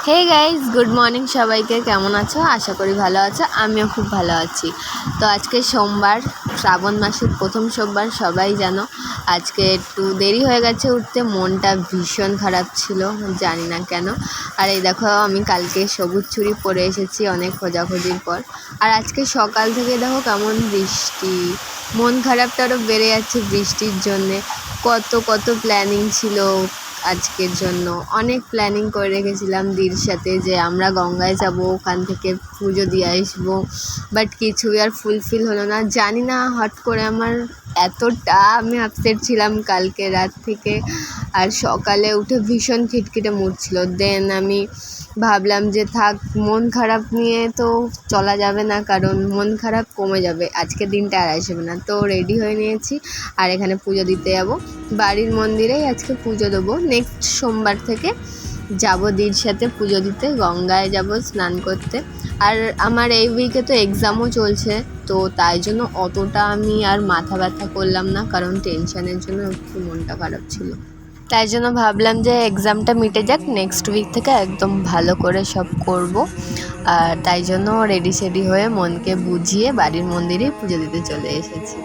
Hey guys, good morning সবাইকে। কেমন আছো? আশা করি ভালো আছো। আমিও খুব ভালো আছি। তো আজকে সোমবার, শ্রাবণ মাসের প্রথম সোমবার, সবাই জানো। আজকে একটু দেরি হয়ে গেছে উঠতে, মনটা ভীষণ খারাপ ছিল, জানি না কেন। আর এই দেখো, আমি কালকে সবুজ চুড়ি পরে এসেছি অনেক খোঁজাখুঁজির পর। আর আজকে সকাল থেকে দেখো কেমন বৃষ্টি, মন খারাপটা আরও বেড়ে যাচ্ছে বৃষ্টির জন্যে। কত কত প্ল্যানিং ছিল আজকের জন্য, অনেক প্ল্যানিং করে রেখেছিলাম দির সাথে যে আমরা গঙ্গায় যাব, ওখান থেকে পুজো দিয়ে আসবো, বাট কিছুই আর ফুলফিল হলো না। জানি না, হট করে আমার এতটা আমি আপসেট ছিলাম কালকে রাত থেকে। আর সকালে উঠে ভীষণ খিটখিটে মুড ছিল। দেন আমি ভাবলাম যে থাক, মন খারাপ নিয়ে তো চলা যাবে না, কারণ মন খারাপ কমে যাবে, আজকের দিনটা আর আসবে না। তো রেডি হয়ে নিয়েছি আর এখানে পুজো দিতে যাব। বাড়ির মন্দিরেই আজকে পুজো দেবো। নেক্সট সোমবার থেকে যাব দির সাথে পুজো দিতে, গঙ্গায় যাব স্নান করতে। আর আমার এই উইকে তো এক্সামও চলছে, তো তাই জন্য অতটা আমি আর মাথা ব্যথা করলাম না, কারণ টেনশানের জন্য একটু মনটা খারাপ ছিল। তাই জন্য ভাবলাম যে এক্সামটা মিটে যাক, নেক্সট উইক থেকে একদম ভালো করে সব করব। আর তাই জন্য রেডি সেডি হয়ে মনকে বুঝিয়ে বাড়ির মন্দিরেই পুজো দিতে চলে এসেছি।